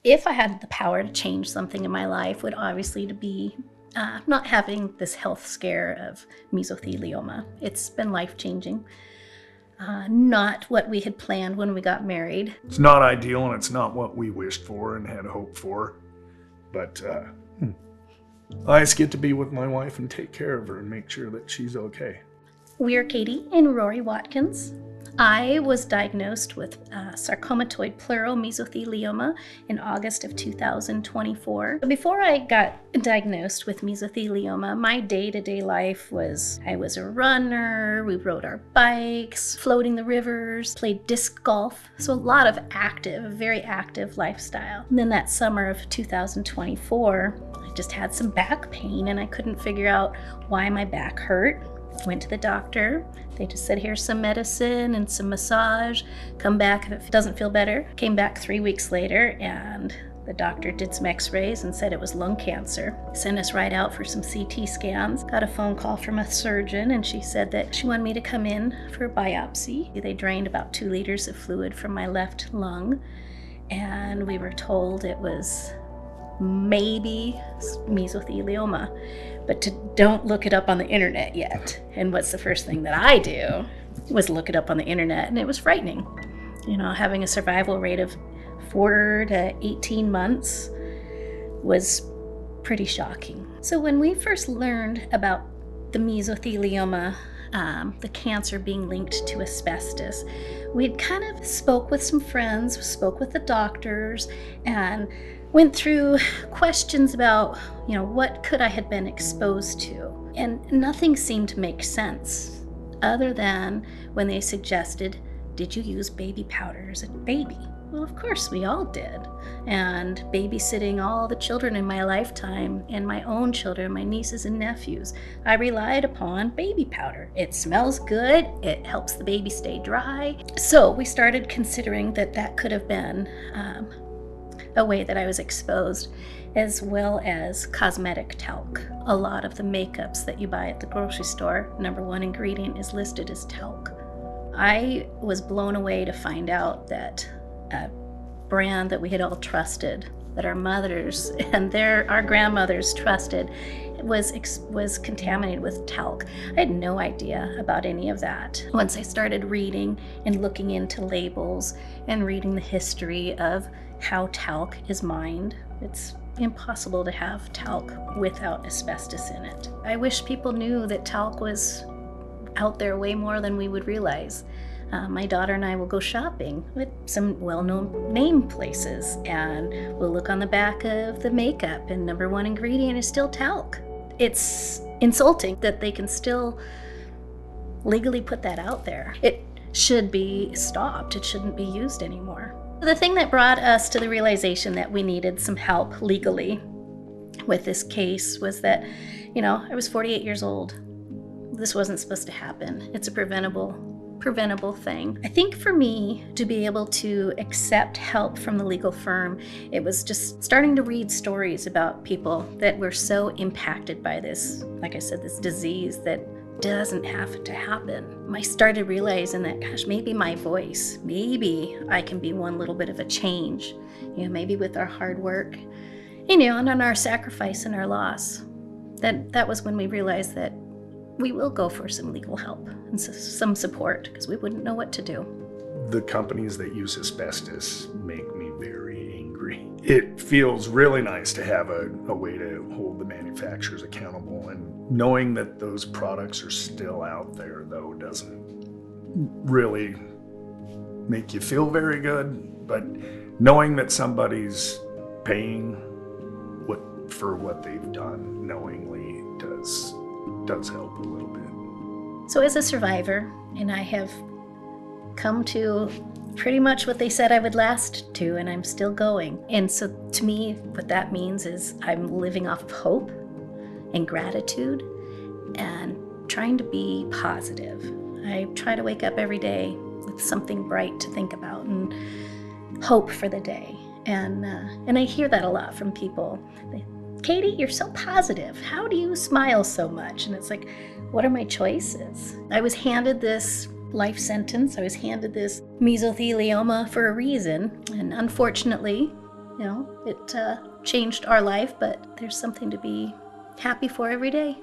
If I had the power to change something in my life, would obviously to be not having this health scare of mesothelioma. It's been life-changing. Not what we had planned when we got married. It's not ideal, and it's not what we wished for and had hoped for. But I just get to be with my wife and take care of her and make sure that she's okay. We're Katie and Rory Watkins. I was diagnosed with sarcomatoid pleural mesothelioma in August of 2024. Before I got diagnosed with mesothelioma, my day-to-day life was, I was a runner, we rode our bikes, floating the rivers, played disc golf. So a lot of very active lifestyle. And then that summer of 2024, I just had some back pain and I couldn't figure out why my back hurt. Went to the doctor. They just said, here's some medicine and some massage. Come back if it doesn't feel better. Came back 3 weeks later and the doctor did some x-rays and said it was lung cancer. Sent us right out for some CT scans. Got a phone call from a surgeon and she said that she wanted me to come in for a biopsy. They drained about 2 liters of fluid from my left lung and we were told it was maybe mesothelioma, but don't look it up on the internet yet. And what's the first thing that I do was look it up on the internet, and it was frightening. You know, having a survival rate of 4 to 18 months was pretty shocking. So when we first learned about the mesothelioma, the cancer being linked to asbestos, we'd kind of spoke with some friends, spoke with the doctors, and went through questions about, what could I have been exposed to? And nothing seemed to make sense other than when they suggested, did you use baby powder as a baby? Well, of course we all did. And babysitting all the children in my lifetime and my own children, my nieces and nephews, I relied upon baby powder. It smells good, it helps the baby stay dry. So we started considering that could have been a way that I was exposed, as well as cosmetic talc. A lot of the makeups that you buy at the grocery store, #1 ingredient is listed as talc. I was blown away to find out that a brand that we had all trusted, that our mothers and our grandmothers trusted, was contaminated with talc. I had no idea about any of that. Once I started reading and looking into labels and reading the history of how talc is mined, it's impossible to have talc without asbestos in it. I wish people knew that talc was out there way more than we would realize. My daughter and I will go shopping with some well-known name places, and we'll look on the back of the makeup, and #1 ingredient is still talc. It's insulting that they can still legally put that out there. It should be stopped. It shouldn't be used anymore. The thing that brought us to the realization that we needed some help legally with this case was that, I was 48 years old. This wasn't supposed to happen. It's a preventable thing. I think for me to be able to accept help from the legal firm, it was just starting to read stories about people that were so impacted by this, like I said, this disease that doesn't have to happen. I started realizing that, gosh, maybe my voice, maybe I can be one little bit of a change, maybe with our hard work, and on our sacrifice and our loss. That was when we realized that we will go for some legal help and some support, because we wouldn't know what to do. The companies that use asbestos make me very angry. It feels really nice to have a way to hold the manufacturers accountable, and knowing that those products are still out there, though, doesn't really make you feel very good. But knowing that somebody's paying for what they've done knowingly does help a little bit. So as a survivor, and I have come to pretty much what they said I would last to, and I'm still going. And so to me, what that means is I'm living off of hope and gratitude and trying to be positive. I try to wake up every day with something bright to think about and hope for the day. And I hear that a lot from people. Katie, you're so positive. How do you smile so much? And it's like, what are my choices? I was handed this life sentence. I was handed this mesothelioma for a reason. And unfortunately, You know, it changed our life, but there's something to be happy for every day.